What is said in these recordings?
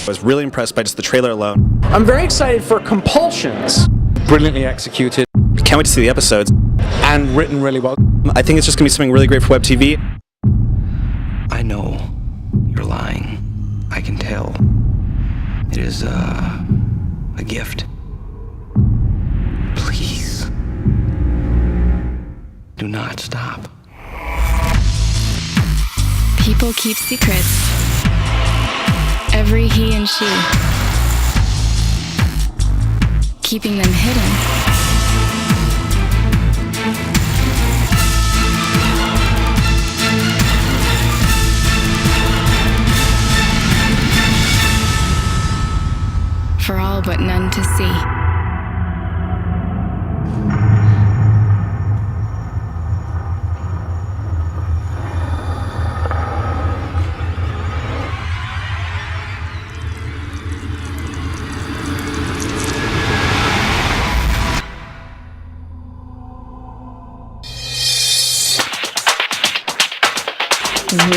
I was really impressed by just the trailer alone. I'm very excited for Compulsions. Brilliantly executed. Can't wait to see the episodes. And written really well. I think it's just going to be something really great for web TV. I know you're lying. I can tell. It is a gift. Please, do not stop. People keep secrets. Every he and she. Keeping them hidden. For all but none to see.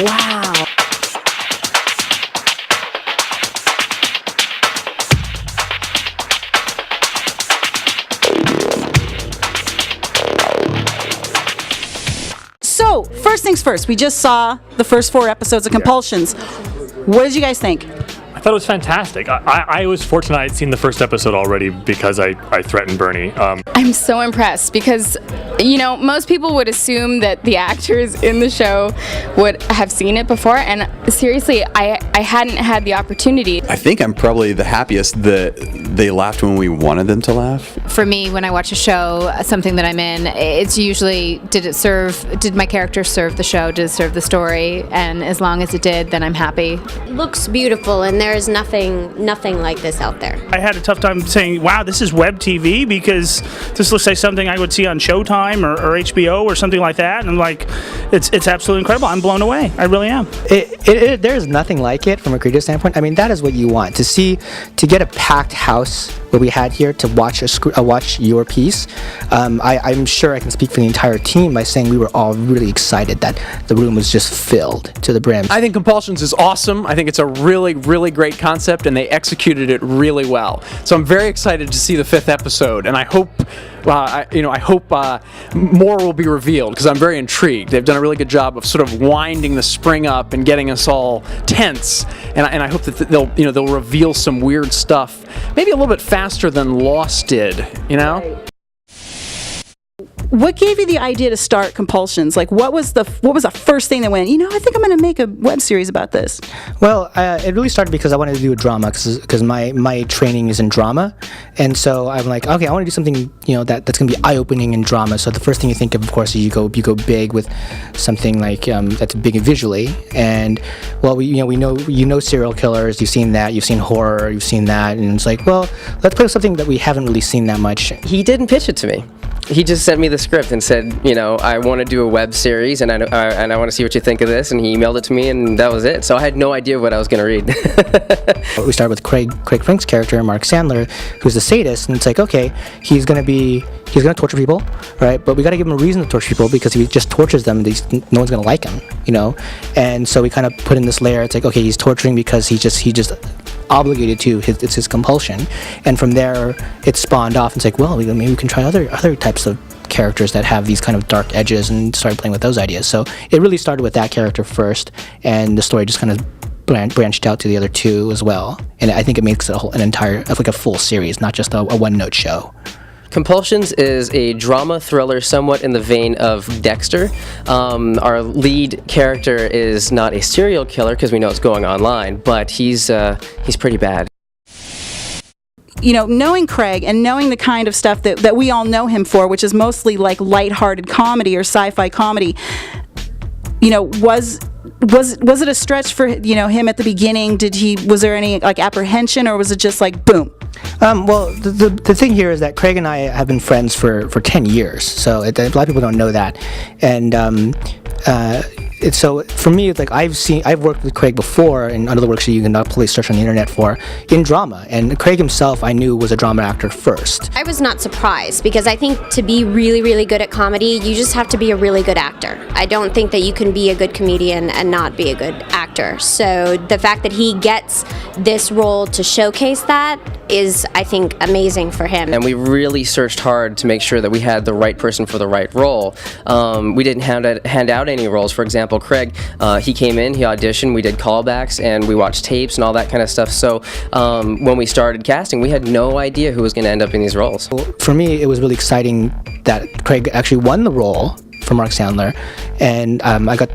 Wow. So, first things first, we just saw the first 4 episodes of Compulsions. What did you guys think? I thought it was fantastic. I was fortunate I'd seen the first episode already because I threatened Bernie. I'm so impressed because, most people would assume that the actors in the show would have seen it before, and seriously, I hadn't had the opportunity. I think I'm probably the happiest that they laughed when we wanted them to laugh. For me, when I watch a show, something that I'm in, it's usually, did my character serve the show, did it serve the story, and as long as it did, then I'm happy. It looks beautiful, and there's nothing like this out there. I had a tough time saying, wow, this is web TV, because this looks like something I would see on Showtime or HBO or something like that, and it's absolutely incredible. I'm blown away. I really am. There's nothing like it from a creative standpoint. I mean, that is what you want, to get a packed house where we had here to watch your piece. I'm sure I can speak for the entire team by saying we were all really excited that the room was just filled to the brim. I think Compulsions is awesome. I think it's a really, really great concept, and they executed it really well. So I'm very excited to see the 5th episode, and I hope more will be revealed because I'm very intrigued. They've done a really good job of sort of winding the spring up and getting us all tense, and I hope that they'll reveal some weird stuff, maybe a little bit faster than Lost did. Right. What gave you the idea to start Compulsions? What was the first thing that went, I think I'm going to make a web series about this? Well, it really started because I wanted to do a drama because my training is in drama, and so I'm like, okay, I want to do something that's going to be eye-opening in drama. So the first thing you think of course, is you go big with something like that's big visually, and well, we know serial killers, you've seen that, you've seen horror, you've seen that, and it's like, well, let's play with something that we haven't really seen that much. He didn't pitch it to me. He just sent me the script and said, I want to do a web series, and I want to see what you think of this. And he emailed it to me, and that was it. So I had no idea what I was going to read. We started with Craig Frank's character, Mark Sandler, who's a sadist, and it's like, okay, he's going to torture people, right? But we got to give him a reason to torture people, because if he just tortures them, no one's going to like him, And so we kind of put in this layer. It's like, okay, he's torturing because he just obligated to. It's his compulsion, and from there it spawned off. It's like, well, maybe we can try other types of characters that have these kind of dark edges, and started playing with those ideas. So it really started with that character first, and the story just kind of branched out to the other 2 as well. And I think it makes it a full series, not just a one-note show. Compulsions is a drama thriller somewhat in the vein of Dexter. Our lead character is not a serial killer because we know it's going online, but he's pretty bad. Knowing Craig and knowing the kind of stuff that we all know him for, which is mostly like lighthearted comedy or sci-fi comedy, was it a stretch for him at the beginning? Was there any apprehension, or was it just like boom? Well, the thing here is that Craig and I have been friends for 10 years, so a lot of people don't know that, and so for me, it's like I've worked with Craig before in other works that you can probably search on the internet for in drama, and Craig himself I knew was a drama actor first. I was not surprised, because I think to be really, really good at comedy, you just have to be a really good actor. I don't think that you can be a good comedian and not be a good actor. actor. So the fact that he gets this role to showcase that is, I think, amazing for him. And we really searched hard to make sure that we had the right person for the right role. We didn't hand out any roles. For example, Craig, he came in, he auditioned, we did callbacks, and we watched tapes and all that kind of stuff. So when we started casting, we had no idea who was going to end up in these roles. For me, it was really exciting that Craig actually won the role for Mark Sandler, and I got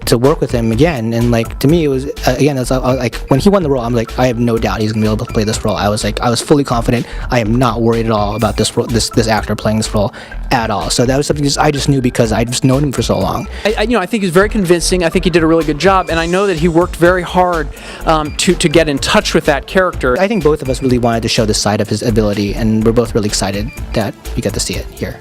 to work with him again. And like, to me, it was again, it's like when he won the role, I'm like, I have no doubt he's gonna be able to play this role. I was fully confident. I am not worried at all about this actor playing this role at all. So that was something I just knew because I just known him for so long. I think he's very convincing. I think he did a really good job, and I know that he worked very hard to get in touch with that character. I think both of us really wanted to show this side of his ability, and we're both really excited that we got to see it here.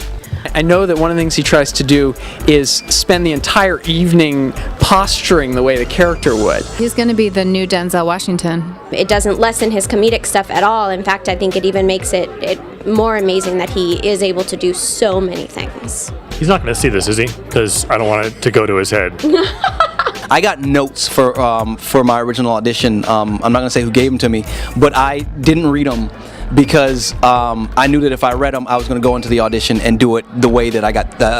I know that one of the things he tries to do is spend the entire evening posturing the way the character would. He's going to be the new Denzel Washington. It doesn't lessen his comedic stuff at all. In fact, I think it even makes it more amazing that he is able to do so many things. He's not going to see this, is he? Because I don't want it to go to his head. I got notes for my original audition. I'm not going to say who gave them to me, but I didn't read them because I knew that if I read them, I was going to go into the audition and do it the way that I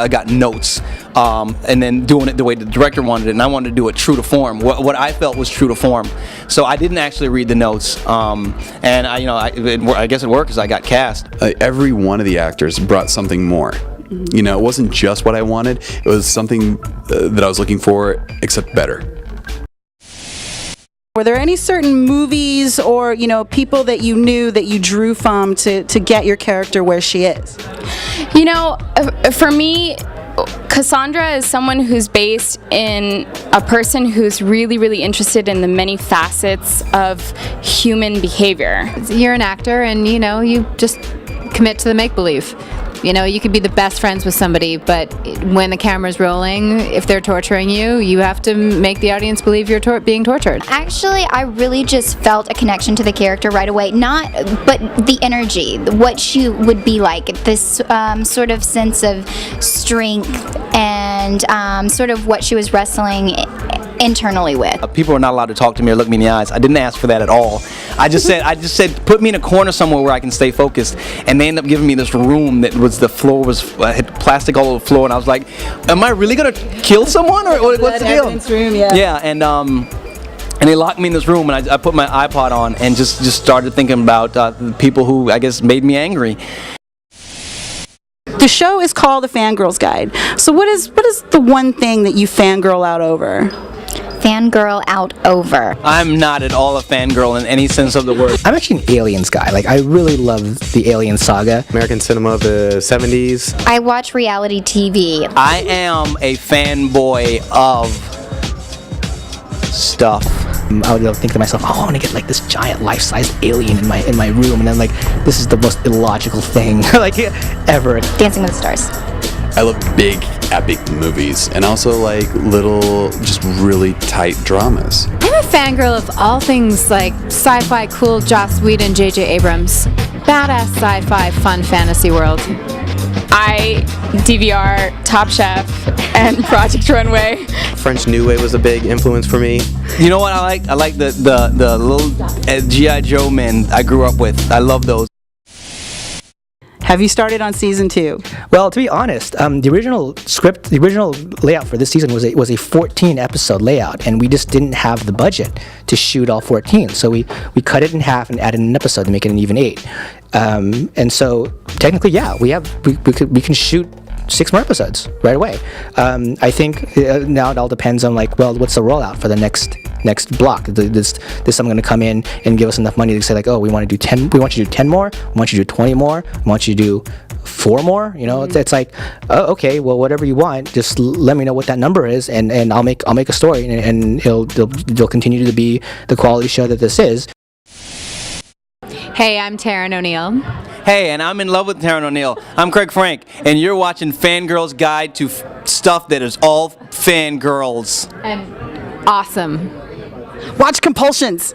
got notes, and then doing it the way the director wanted it, and I wanted to do it true to form, what I felt was true to form. So I didn't actually read the notes, and I guess it worked because I got cast. Every one of the actors brought something more. You know, it wasn't just what I wanted, it was something that I was looking for, except better. Were there any certain movies or, people that you knew that you drew from to get your character where she is? For me, Cassandra is someone who's based in a person who's really, really interested in the many facets of human behavior. You're an actor, and you just commit to the make-believe. You could be the best friends with somebody, but when the camera's rolling, if they're torturing you, you have to make the audience believe you're being tortured. Actually, I really just felt a connection to the character right away. But the energy, what she would be like, this sort of sense of strength and sort of what she was wrestling internally with. People are not allowed to talk to me or look me in the eyes. I didn't ask for that at all. I just said put me in a corner somewhere where I can stay focused, and they ended up giving me this room that was the floor was had plastic all over the floor, and I was like, am I really gonna kill someone or what's the deal? Room, yeah, and they locked me in this room, and I put my iPod on and just started thinking about the people who I guess made me angry. The show is called The Fangirl's Guide. So what is the one thing that you fangirl out over? Fangirl out over. I'm not at all a fangirl in any sense of the word. I'm actually an Aliens guy. Like, I really love the Alien saga. American cinema of the 70s. I watch reality TV. I am a fanboy of stuff. I would think to myself, I want to get like this giant life-size alien in my room, and then like, this is the most illogical thing like ever. Dancing with the Stars. I love big, epic movies, and also like little, just really tight dramas. I'm a fangirl of all things like sci-fi, cool Joss Whedon, J.J. Abrams. Badass sci-fi, fun fantasy world. I DVR Top Chef and Project Runway. French New Wave was a big influence for me. You know what I like? I like the little G.I. Joe men I grew up with. I love those. Have you started on season 2? Well, to be honest, the original layout for this season was a 14 episode layout, and we just didn't have the budget to shoot all 14. So we cut it in half and added an episode to make it an even 8. And so technically, yeah, we can shoot 6 more episodes right away. I think now it all depends on like, well, what's the rollout for the next block? This I'm going to come in and give us enough money to say like, oh, we want to do 10. We want you to do 10 more. We want you to do 20 more. We want you to do 4 more. It's like, oh, okay, well, whatever you want, just let me know what that number is, and I'll make a story, and it'll continue to be the quality show that this is. Hey, I'm Taryn O'Neill. Hey, and I'm in love with Taryn O'Neill. I'm Craig Frank, and you're watching Fangirl's Guide to stuff that is all fangirls. And awesome. Watch Compulsions.